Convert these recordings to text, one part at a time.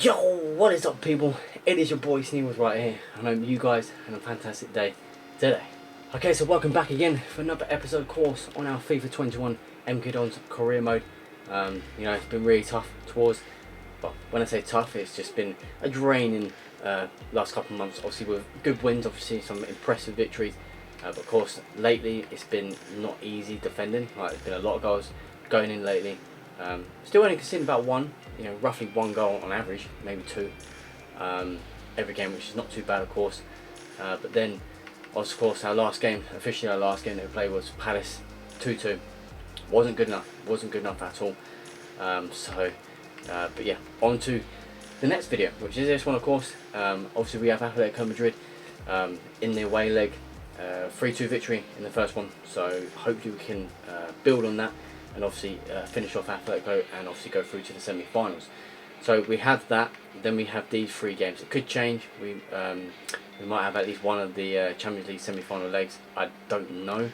Yo, what is up people? It is your boy Sneebles right here, and I hope you guys had a fantastic day today. Okay, so welcome back again for another episode course on our FIFA 21 MK Dons career mode. You know, it's been really tough towards, well, when I say tough, it's just been a draining last couple of months. Obviously with good wins, obviously some impressive victories, but of course lately it's been not easy defending. Like, there's been a lot of goals going in lately. Still only conceding about one, you know, roughly one goal on average, maybe two every game, which is not too bad of course. But then of course our last game that we played was Palace 2-2. Wasn't good enough at all. But yeah, on to the next video, which is this one of course. Obviously we have Atletico Madrid in the away leg, 3-2 victory in the first one, so hopefully we can build on that and obviously finish off Atletico and obviously go through to the semi-finals. So we have that, then we have these three games. It could change. We might have at least one of the Champions League semi-final legs. I don't know,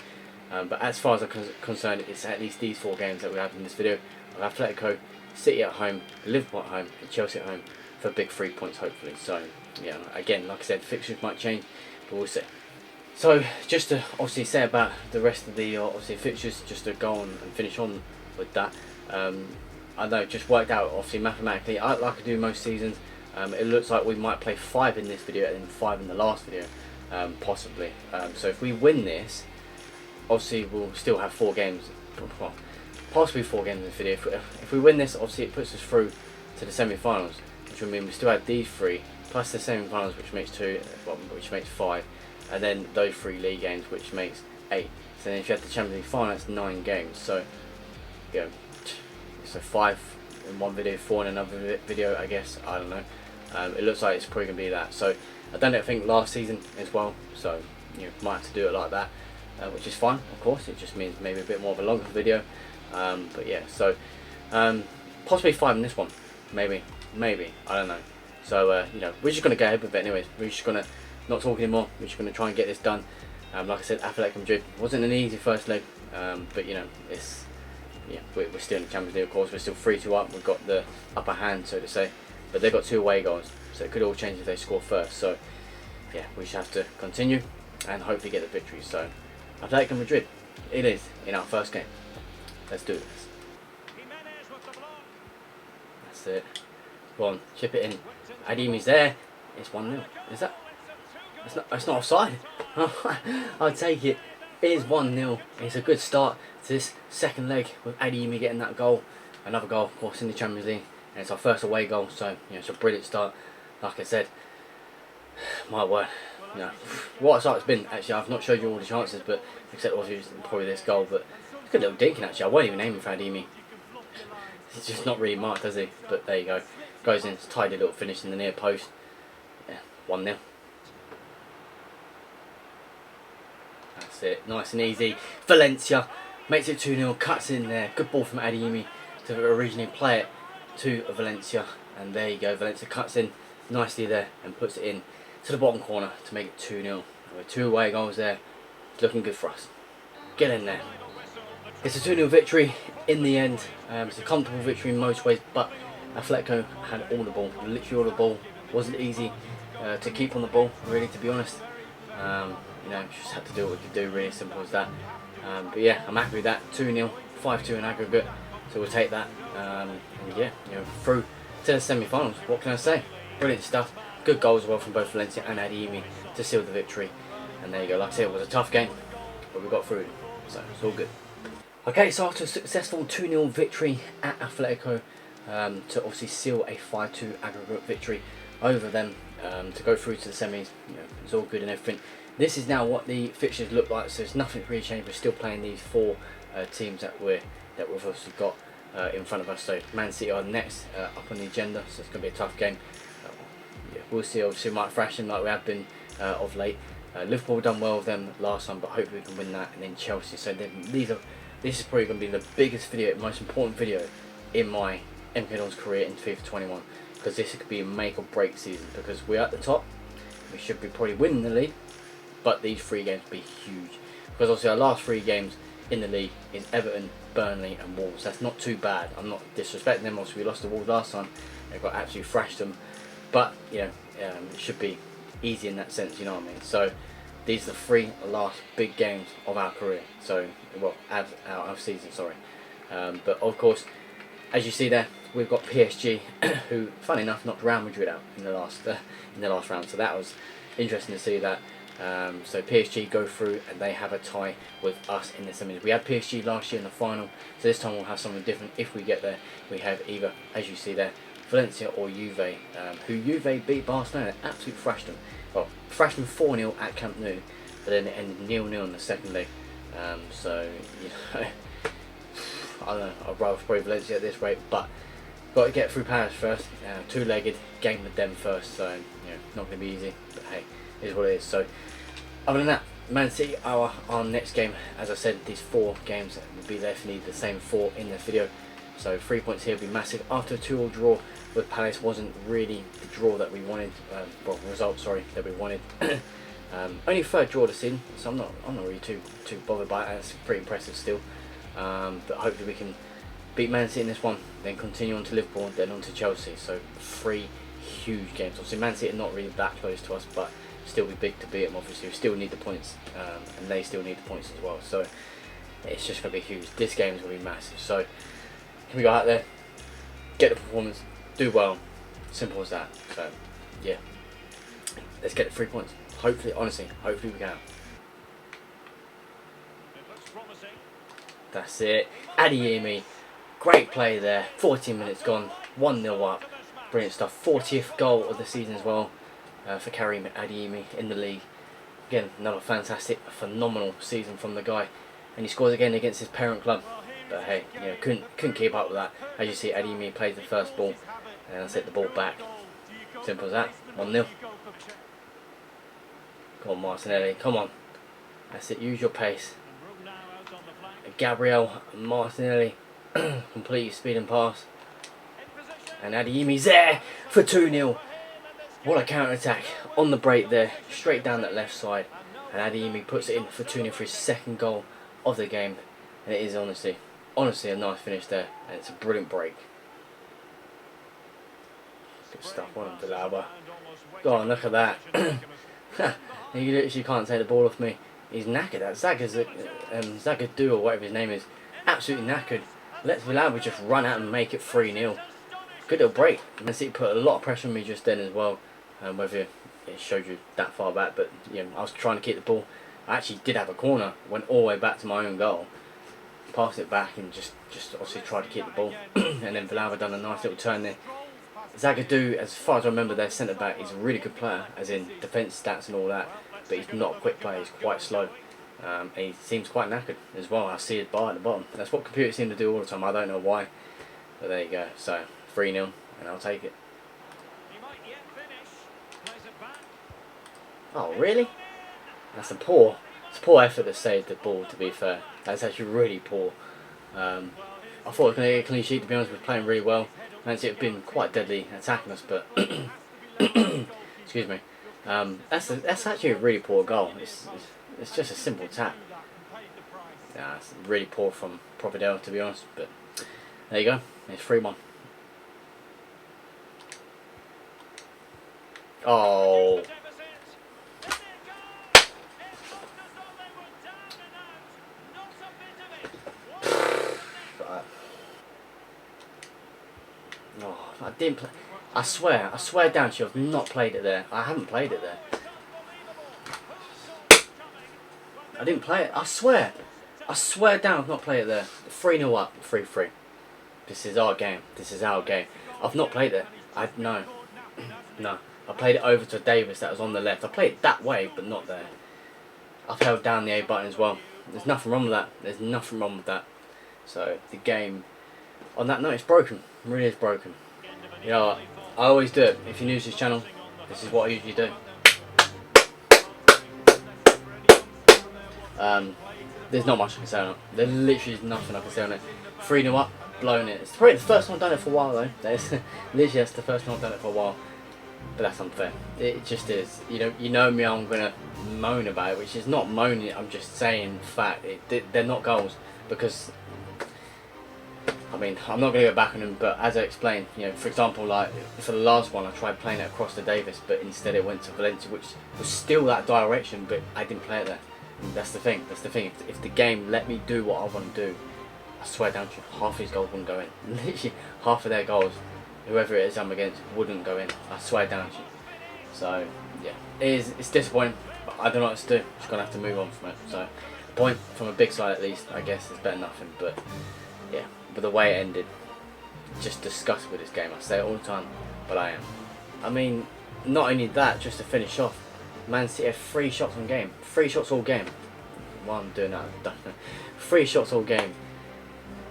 but as far as I'm concerned, it's at least these four games that we have in this video. Of Atletico, City at home, Liverpool at home, and Chelsea at home for big 3 points hopefully. So yeah, again, like I said, fixtures might change, but we'll see. So just to obviously say about the rest of the obviously fixtures, just to go on and finish on with that. I know it just worked out obviously mathematically, like I do most seasons. It looks like we might play 5 in this video and then 5 in the last video, possibly. So if we win this, obviously we'll still have 4 games, well, possibly 4 games in this video. If we win this, obviously it puts us through to the semi-finals, which will mean we still have these 3 plus the semi-finals, which makes 2, well, which makes 5. And then those 3 league games, which makes 8. So then if you have the Champions League final, that's 9 games. So, you know, so 5 in one video, 4 in another video, I guess. I don't know. It looks like it's probably going to be that. So I've done it, I think, last season as well. So, you know, might have to do it like that, which is fine, of course. It just means maybe a bit more of a longer video. But yeah, so possibly 5 in this one. Maybe. I don't know. So, you know, we're just going to go ahead with it anyways. We're just going to not talk anymore. We're just going to try and get this done. Like I said, Atletico Madrid wasn't an easy first leg, but you know, it's, yeah, we're still in the Champions League of course. We're still 3-2 up. We've got the upper hand, so to say, but they've got 2 away goals, so it could all change if they score first. So yeah, we just have to continue and hopefully get the victory. So Atletico Madrid, it is in our first game. Let's do this. That's it. Go on, chip it in. Adimi's there. It's 1-0. Is that? It's not offside. I'll take it. It is 1-0. It's a good start to this second leg with Adimi getting that goal. Another goal, of course, in the Champions League. And it's our first away goal, so you know, it's a brilliant start. Like I said, my word, you know, what a start it's been. Actually, I've not showed you all the chances, but except obviously probably this goal. But it's a good little dinking actually. I won't even aim for Adimi. He's just not really marked, does he? But there you go. Goes in, it's a tidy little finish in the near post. Yeah, 1-0. That's it, nice and easy. Valencia makes it 2-0, cuts in there. Good ball from Adimi to originally play it to Valencia. And there you go, Valencia cuts in nicely there and puts it in to the bottom corner to make it 2-0. With 2 away goals there, it's looking good for us. Get in there. It's a 2-0 victory in the end. It's a comfortable victory in most ways, but Atletico had all the ball, literally all the ball. Wasn't easy to keep on the ball, really, to be honest. You know, just had to do what we could do, really simple as that. But yeah, I'm happy with that. 2-0, 5-2 in aggregate, so we'll take that. And yeah, you know, through to the semi-finals. What can I say? Brilliant stuff. Good goals as well from both Valencia and Adimi to seal the victory. And there you go. Like I said, it was a tough game, but we got through it, so it's all good. Okay, so after a successful 2-0 victory at Atletico, to obviously seal a 5-2 aggregate victory over them, to go through to the semis, you know, it's all good and everything. This is now what the fixtures look like, so there's nothing really changed. We're still playing these 4 teams that we've obviously got in front of us. So Man City are next up on the agenda, so it's going to be a tough game. Yeah, we'll see. Obviously, we might thrash them like we have been of late. Liverpool done well with them last time, but hopefully we can win that. And then Chelsea. So this is probably going to be the biggest video, most important video in my MK Dons career in FIFA 21, because this could be a make or break season. Because we're at the top, we should be probably winning the league. But these 3 games will be huge, because obviously our last 3 games in the league is Everton, Burnley and Wolves. That's not too bad. I'm not disrespecting them. Obviously we lost to Wolves last time, They've got absolutely thrashed them, but you know, it should be easy in that sense. You know what I mean? So these are the 3 last big games of our career. So well, our season, sorry. But of course, as you see there, we've got PSG, who, funny enough, knocked Real Madrid out in the last round. So that was interesting to see that. So PSG go through and they have a tie with us in the semis. We had PSG last year in the final, so this time we'll have something different. If we get there, we have either, as you see there, Valencia or Juve, who Juve beat Barcelona, absolutely thrashed them. Well, thrashed them 4-0 at Camp Nou, but then it ended 0-0 in the second leg. So, you know, I don't know, I'd rather probably Valencia at this rate, but got to get through Paris first. Two-legged game with them first, so you know, not going to be easy, but hey, it is what it is. So other than that, Man City, our next game, as I said, these 4 games will be definitely the same 4 in the video. So 3 points here will be massive. After a 2-2 draw with Palace wasn't really the draw that we wanted, well, result, sorry, that we wanted. Only 3rd draw of the season, so I'm not really too bothered by it. It's pretty impressive still. But hopefully we can beat Man City in this one, then continue on to Liverpool, then on to Chelsea. So 3 huge games. Obviously Man City are not really that close to us, but still be big to beat them. Obviously we still need the points, and they still need the points as well. So it's just going to be huge. This game is going to be massive. So can we go out there, get the performance, do well, simple as that. So yeah, let's get the 3 points. Hopefully, honestly, hopefully we can. That's it. Adeyemi, great play there. 14 minutes gone, 1-0 up. Brilliant stuff. 40th goal of the season as well for Karim Adeyemi in the league. Again, another fantastic, phenomenal season from the guy, and he scores again against his parent club. But hey, you know, couldn't keep up with that. As you see, Adeyemi plays the first ball, and I set the ball back. Simple as that. 1-0. Come on, Martinelli. Come on. That's it. Use your pace. Gabriel Martinelli complete speed and pass, and Adeyemi's there for 2-0. What a counter attack on the break there, straight down that left side, and Adeyemi puts it in for 2-0 for his 2nd goal of the game. And it is honestly a nice finish there, and it's a brilliant break. Good stuff on him, Villalba. Go on, look at that. He literally can't take the ball off me. He's knackered. That Zagadou or whatever his name is, absolutely knackered. Let's Villalba just run out and make it 3-0. Good little break. Man City put a lot of pressure on me just then as well. Whether it showed you that far back, but you know, I was trying to keep the ball. I actually did have a corner, went all the way back to my own goal, passed it back, and just obviously tried to keep the ball. And then Villalba done a nice little turn there. Zagadou, as far as I remember, their centre back is a really good player, as in defence stats and all that. But he's not a quick player. He's quite slow. And he seems quite knackered as well. I see his bar at the bottom. That's what computers seem to do all the time. I don't know why, but there you go. So 3-0, and I'll take it. Oh really? That's a poor effort to save the ball. To be fair, that's actually really poor. I thought I was going to get a clean sheet. To be honest, we're playing really well. Man City have been quite deadly attacking us, but excuse me. That's actually a really poor goal. It's just a simple tap. Yeah, it's really poor from Providel, to be honest. But there you go. It's 3-1. Oh. Oh, I didn't play. I swear down to you, I've not played it there. I haven't played it there. I didn't play it. I swear down, I've not played it there. 3-0 up, 3-3. This is our game. This is our game. I've not played it. No. I played it over to Davis that was on the left. I played it that way, but not there. I've held down the A button as well. There's nothing wrong with that. There's nothing wrong with that. So the game, on that note, it's broken. It really is broken. You know what? I always do it. If you're new to this channel, this is what I usually do. There's not much I can say on it. There literally is nothing I can say on it. 3-0 up, blown it. It's probably the first time I've done it for a while though. Literally that's the first time I've done it for a while. But that's unfair. It just is. You know me, I'm gonna moan about it, which is not moaning. I'm just saying fact. They're not goals, because I mean, I'm not going to go back on them, but as I explained, you know, for example, like for the last one, I tried playing it across to Davis, but instead it went to Valencia, which was still that direction, but I didn't play it there. And that's the thing. That's the thing. If the game let me do what I want to do, I swear down to you, half his goals wouldn't go in. Literally, half of their goals, whoever it is I'm against, wouldn't go in. I swear down to you. So yeah, it's disappointing, but I don't know what to do. Just gonna have to move on from it. So, a point from a big side at least, I guess, is better than nothing. But yeah, but the way it ended, just disgusted with this game. I say it all the time, but I am. I mean, not only that, just to finish off, Man City had 3 shots on game, 3 shots all game. While I'm doing that, I'm done. 3 shots all game,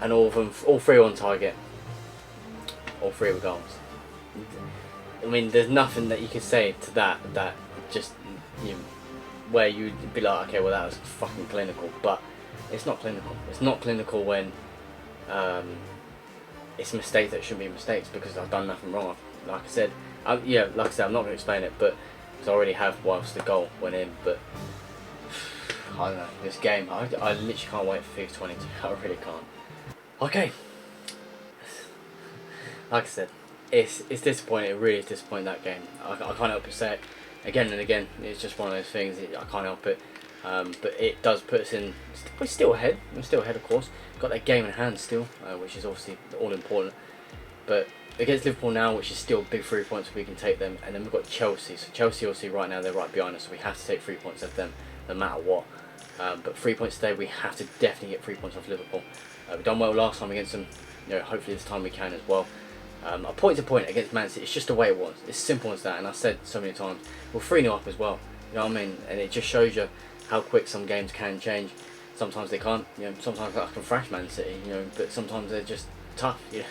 and all 3 on target. All 3 were goals. I mean, there's nothing that you can say to that just, you know, where you'd be like, okay, well that was fucking clinical, but it's not clinical. It's not clinical when it's mistakes that shouldn't be mistakes, because I've done nothing wrong. Like I said, I'm not going to explain it, but because I already have whilst the goal went in. But I don't know, this game, I literally can't wait for FIFA 22. I really can't. Okay, like I said, it's disappointing. It really is disappointing, that game. I can't help but say it again and again. It's just one of those things. I can't help it. But it does put us in. We're still ahead. We're still ahead, of course. Got that game in hand still, which is obviously all important. But against Liverpool now, which is still big 3 points, we can take them. And then we've got Chelsea. So Chelsea, obviously, right now they're right behind us. So we have to take 3 points off them, no matter what. But 3 points today, we have to definitely get 3 points off Liverpool. We've done well last time against them. You know, hopefully this time we can as well. A point to point against Man City, it's just the way it was. It's simple as that, and I said so many times, we're 3-0 up as well. You know what I mean? And it just shows you how quick some games can change. Sometimes they can't. You know, sometimes I can thrash Man City. You know, but sometimes they're just tough. You know,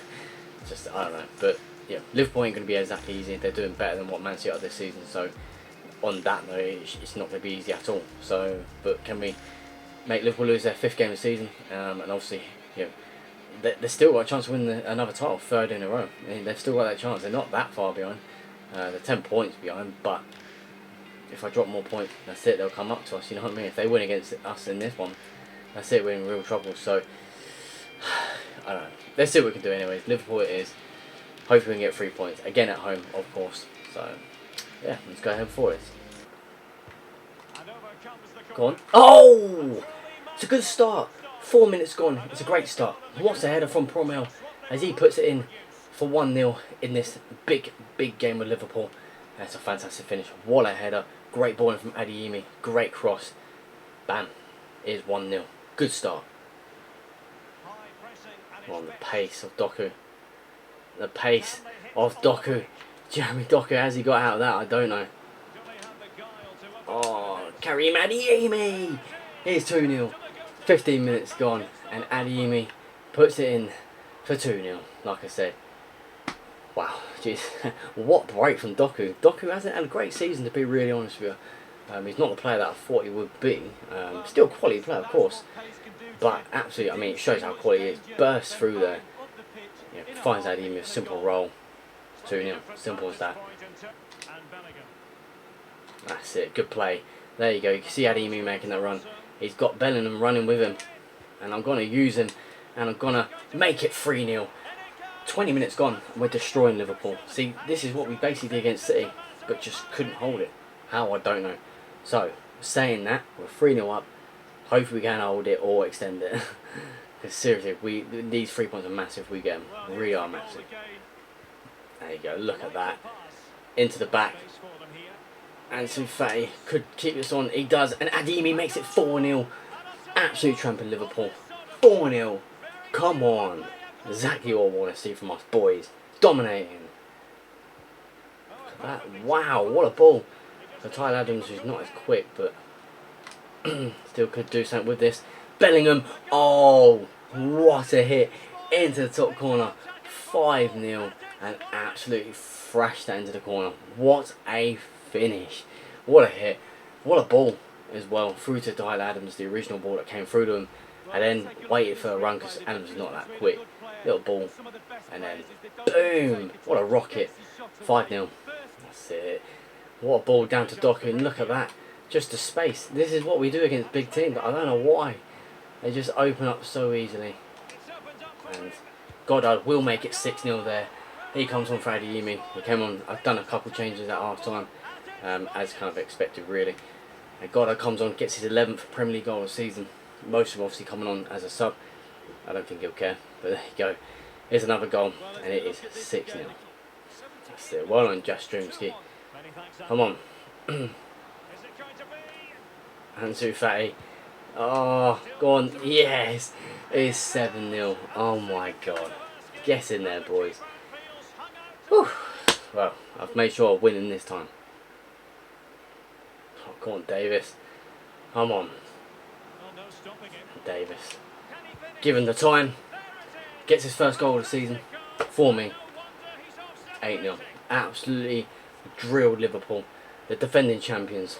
just I don't know. But yeah, Liverpool ain't going to be exactly easy. They're doing better than what Man City are this season. So on that note, it's not going to be easy at all. So, but can we make Liverpool lose their 5th game of the season? And obviously, you know, they've still got a chance to win another title, 3rd in a row. I mean, they've still got that chance. They're not that far behind. They're 10 points behind, but if I drop more points, that's it. They'll come up to us. You know what I mean? If they win against us in this one, that's it. We're in real trouble. So I don't know. Let's see what we can do. Anyways, Liverpool it is. Hopefully we can get 3 points again at home, of course. So yeah, let's go ahead for it. Go on. Oh, it's a good start. 4 minutes gone. It's a great start. What's a header from Promel as he puts it in for 1-0 in this big game with Liverpool. That's a fantastic finish. What a header. Great ball in from Adeyemi. Great cross. Bam. It is 1-0. Good start. On the pace of Doku. The pace of Doku. Jeremy Doku, has he got out of that? I don't know. Oh, Karim Adeyemi. Here's 2-0. 15 minutes gone, and Adeyemi puts it in for 2-0, like I said. Wow, jeez, what break from Doku. Doku hasn't had a great season, to be really honest with you. He's not the player that I thought he would be. Still a quality player, of course, but absolutely, I mean, it shows how quality he is. Bursts through there, finds Adeyemi a simple roll. 2-0, simple as that. That's it, good play. There you go, you can see Adeyemi making that run. He's got Bellingham running with him, and I'm going to use him, and I'm going to make it 3-0. 20 minutes gone, and we're destroying Liverpool. See, this is what we basically did against City, but just couldn't hold it. How, I don't know. So, saying that, we're 3-0 up. Hopefully we can hold it or extend it. Because seriously, these 3 points are massive if we get them. Really are massive. There you go, look at that. Into the back. Ansu Fati could keep this on. He does, and Adeyemi makes it 4-0. Absolute trampling Liverpool. 4-0. Come on. Exactly what I want to see from us boys. Dominating. Look at that. Wow, what a ball. So Tyler Adams, who's not as quick, but still could do something with this. Bellingham. Oh, what a hit. Into the top corner. 5-0. And absolutely thrashed that into the corner. What a finish. What a hit. What a ball as well. Through to Tyler Adams, the original ball that came through to him. And then waited for a run because Adams is not that quick. Little ball. And then boom. What a rocket. 5-0. That's it. What a ball down to Doku. And look at that. Just the space. This is what we do against big teams. I don't know why. They just open up so easily. And Goddard will make it 6-0 there. He comes on for Adeyemi. He came on. I've done a couple changes at half time, as kind of expected really. And Goddard comes on, gets his 11th Premier League goal of the season. Most of them obviously coming on as a sub. I don't think he'll care, but there you go. Here's another goal, and it is 6-0. That's it. Well on, Jastrzemski. Come on. Ansu Fati. Oh, go on. Yes. It's 7-0. Oh my god. Get in there, boys. Whew. Well, I've made sure I'm winning this time. Oh, come on, Davis. Come on. Davis. Given the time. Gets his first goal of the season. For me. 8-0. Absolutely drilled Liverpool. The defending champions.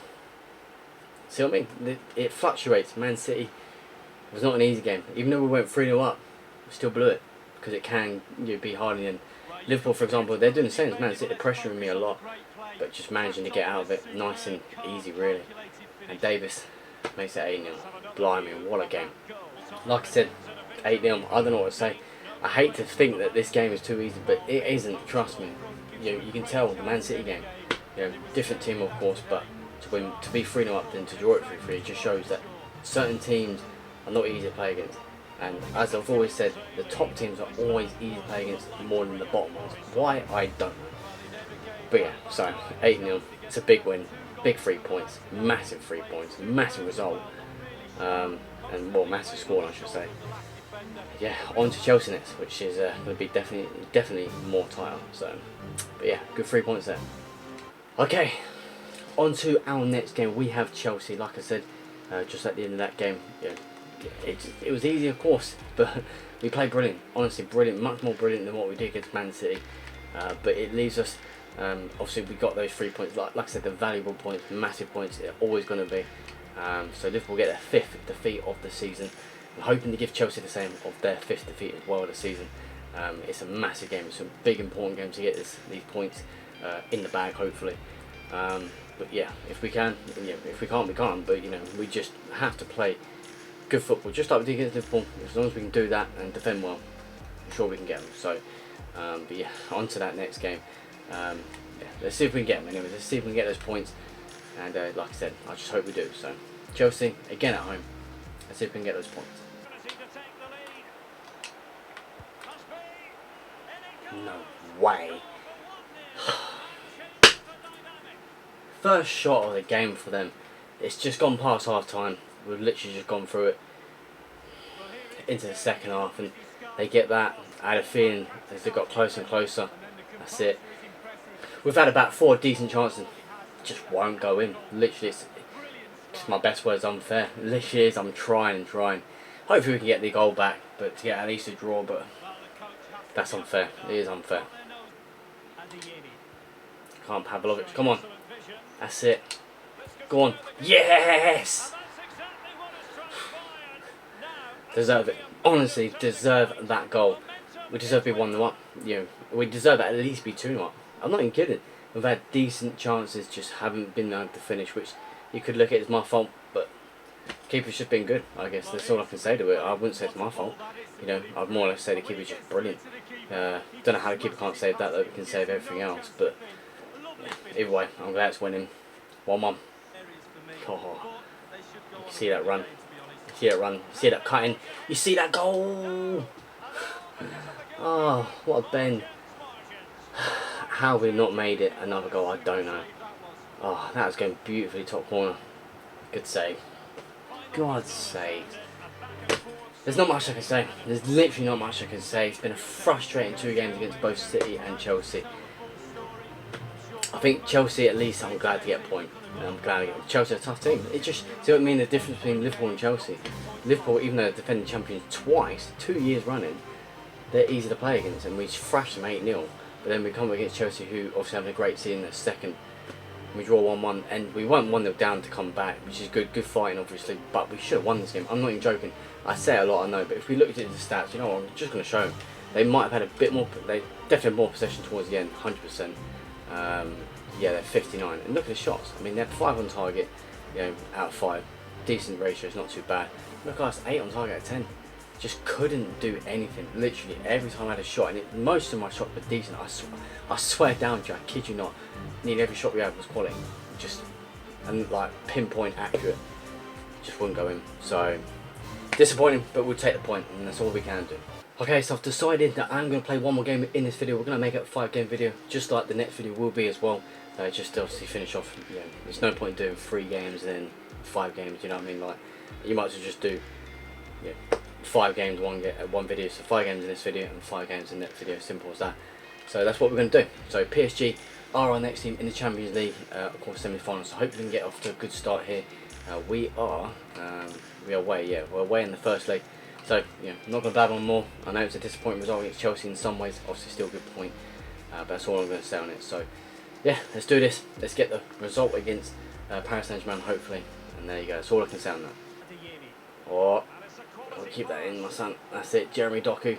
See what I mean? It fluctuates. Man City was not an easy game. Even though we went 3-0 up, we still blew it. Because it can be hard. And Liverpool, for example, they're doing the same as Man City. They're pressuring me a lot. But just managing to get out of it nice and easy, really. And Davis makes it 8-0. Blimey, what a game. Like I said, 8-0. I don't know what to say. I hate to think that this game is too easy, but it isn't. Trust me. You can tell the Man City game. Different team, of course, but to be 3-0 up and to draw it 3-3, it just shows that certain teams are not easy to play against. And as I've always said, the top teams are always easy to play against more than the bottom ones. Why, I don't know. But yeah, so 8-0. It's a big win. Big 3 points. Massive 3 points. Massive result. And well, massive score, I should say. Yeah, on to Chelsea next, which is going to be definitely more tighter. So, but yeah, good 3 points there. Okay, on to our next game. We have Chelsea. Like I said, just at the end of that game, it was easy, of course, but we played brilliant. Honestly, brilliant. Much more brilliant than what we did against Man City. But it leaves us. Obviously, we got those 3 points. Like I said, the valuable points, massive points. They're always going to be. So Liverpool get their 5th defeat of the season. I'm hoping to give Chelsea the same of their 5th defeat as well of the season. It's a massive game. It's a big, important game to get these points in the bag, hopefully. But yeah, if we can, if we can't, we can't. But we just have to play good football, just like we did against Liverpool. As long as we can do that and defend well, I'm sure we can get them. So, but yeah, on to that next game. Yeah, let's see if we can get them. Anyways, let's see if we can get those points. And like I said, I just hope we do. So, Chelsea again at home. Let's see if we can get those points. No way. First shot of the game for them. It's just gone past half time. We've literally just gone through it into the second half, and they get that. I had a feeling as they got closer and closer. That's it. We've had about 4 decent chances. Just won't go in. Literally, it's my best word is unfair. It literally is. I'm trying and trying. Hopefully we can get the goal back, but to get at least a draw. But that's unfair. It is unfair. Come on, Pavlovic. Come on. That's it. Go on. Yes! Deserve it. Honestly, deserve that goal. We deserve to be 1-0 up. We deserve at least be 2-0 up. I'm not even kidding. We've had decent chances, just haven't been able to finish, which you could look at as my fault, but keeper's just been good, I guess. That's all I can say to it. I wouldn't say it's my fault. I'd more or less say the keeper's just brilliant. Don't know how the keeper can't save that, though. He can save everything else, but yeah, either way, I'm glad it's winning. 1-1. Oh, you see that run. You see that run. You see that cutting. You see that goal. Oh, what a bend. How have we not made it another goal? I don't know. Oh, that was going beautifully top corner. Good save. God's sake. There's not much I can say. There's literally not much I can say. It's been a frustrating 2 games against both City and Chelsea. I think Chelsea, at least, I'm glad to get a point. And I'm glad to get Chelsea a tough team. It just, see what I mean, the difference between Liverpool and Chelsea. Liverpool, even though they're defending champions twice, 2 years running, they're easy to play against, and we thrashed them 8-0. But then we come against Chelsea, who obviously having a great season, their second. We draw 1-1, and we went 1-0 down to come back, which is good fighting, obviously. But we should have won this game. I'm not even joking. I say it a lot, I know, but if we looked at the stats, you know what, I'm just going to show them. They might have had a bit more. They definitely had more possession towards the end, 100%. Yeah, they're 59. And look at the shots. I mean, they're 5 on target, out of 5. Decent ratios, not too bad. Look at us, 8 on target out of 10. just couldn't do anything. Literally every time I had a shot, and most of my shots were decent. I swear down to you, I kid you not, nearly every shot we had was quality, just and like pinpoint accurate, just wouldn't go in. So disappointing, but we'll take the point, and that's all we can do. Okay, so I've decided that I'm going to play one more game in this video. We're going to make it a 5-game video, just like the next video will be as well. Just to obviously finish off, you know, there's no point doing 3 games and then 5 games, you know what I mean? Like, you might as well just do, you know, 5 games, one video. So 5 games in this video and 5 games in that video, simple as that. So that's what we're going to do. So PSG are our next team in the Champions League, of course, semi-finals. So hopefully we can get off to a good start here. We are away, yeah, we're away in the first leg. So, you know, I'm not going to blab on more. I know it's a disappointing result against Chelsea in some ways, obviously still a good point, but that's all I'm going to say on it. So, yeah, let's do this. Let's get the result against Paris Saint-Germain, hopefully. And there you go, that's all I can say on that. Oh, I'll keep that in, my son. That's it, Jeremy Doku.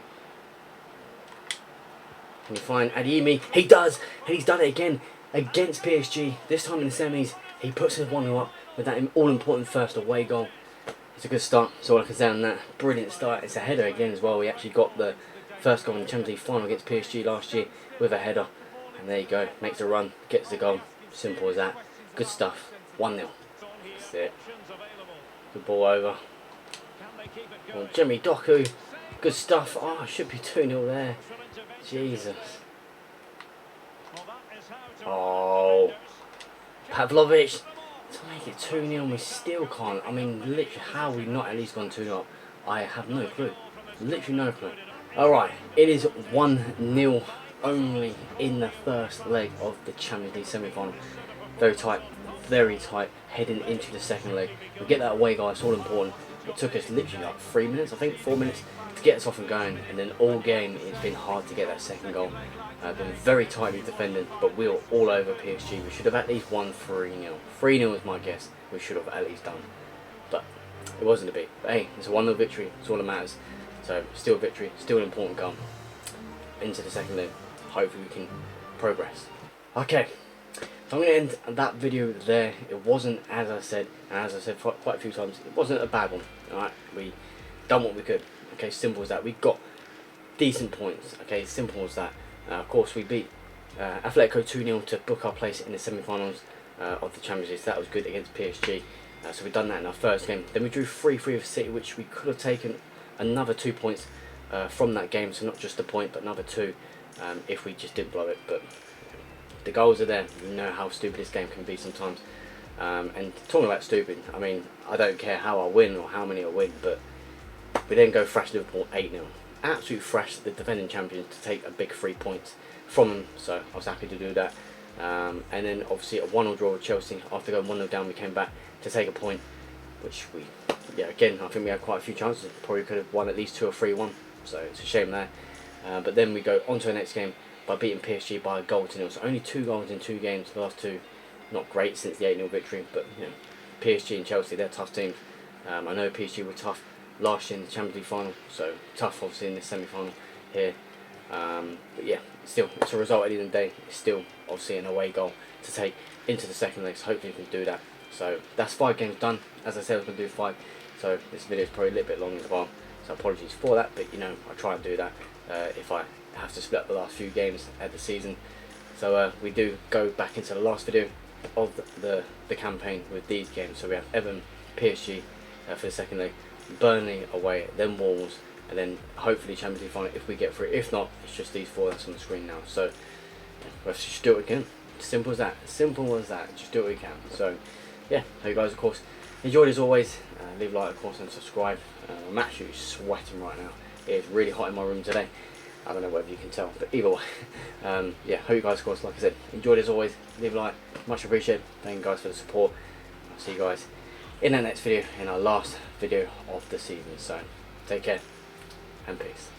Can you find Adeyemi? He does! And he's done it again against PSG. This time in the semis, he puts his 1-0 up with that all-important first away goal. It's a good start, that's all I can say on that. Brilliant start. It's a header again as well. We actually got the first goal in the Champions League final against PSG last year with a header. And there you go, makes a run, gets the goal. Simple as that. Good stuff. 1-0. That's it. Good ball over. Oh, Jeremy Doku. Good stuff. Oh, it should be 2-0 there. Jesus. Oh. Pavlovic. To make it 2-0, we still can't. I mean, literally, how we not at least gone 2-0? I have no clue. Literally no clue. Alright, it is 1-0 only in the first leg of the Champions League semi-final. Very tight, heading into the second leg. We get that away goal, it's all important. It took us literally like 3 minutes, I think 4 minutes, to get us off and going, and then all game it's been hard to get that second goal. Been very tightly defended, but we were all over PSG. We should have at least won 3-0. 3-0 is my guess. We should have at least done, but it wasn't to be. But hey, it's a 1-0 victory. It's all that matters. So still a victory, still an important goal into the second leg. Hopefully we can progress. Okay, so I'm going to end that video there. It wasn't, as I said, and as I said quite a few times, it wasn't a bad one. Alright, we done what we could. Okay, simple as that. We got decent points. Okay, simple as that. Of course, we beat Atletico 2-0 to book our place in the semi-finals of the Champions League. So that was good against PSG. So we've done that in our first game. Then we drew 3-3 with City, which we could have taken another 2 points from that game. So not just a point, but another 2 if we just didn't blow it. But the goals are there. You know how stupid this game can be sometimes. And talking about stupid, I mean, I don't care how I win or how many I win, but we then go thrash Liverpool 8-0. Absolute thrash the defending champions to take a big 3 points from them, so I was happy to do that. And then obviously a 1-1 draw with Chelsea. After going 1-0 down, we came back to take a point, which we, yeah, again, I think we had quite a few chances. Probably could have won at least 2 or 3-1, so it's a shame there. But then we go on to the next game by beating PSG by a goal to 0. So only 2 goals in 2 games. The last 2 not great since the 8-0 victory, but you know, PSG and Chelsea, they're tough teams. I know PSG were tough last year in the Champions League final, so tough obviously in the semi-final here. But yeah, still, it's a result at the end of the day. It's still obviously an away goal to take into the second leg, so hopefully we can do that. So that's 5 games done. As I said, I was going to do 5, so this video is probably a little bit long as well, so apologies for that, but you know, I try and do that if I have to split up the last few games of the season. So we do go back into the last video of the campaign with these games. So we have Everton, PSG for the second leg, Burnley away, then Wolves, and then hopefully Champions League final if we get through. If not, it's just these 4 that's on the screen now. So let's just do it again. Simple as that. Simple as that. Just do what we can. So yeah, hope you guys of course enjoyed as always. Leave a like of course and subscribe. I'm actually sweating right now. It is really hot in my room today. I don't know whether you can tell, but either way, yeah, hope you guys of course, like I said, enjoyed as always. Leave a like, much appreciated. Thank you guys for the support. I'll see you guys in the next video, in our last video of the season. So take care and peace.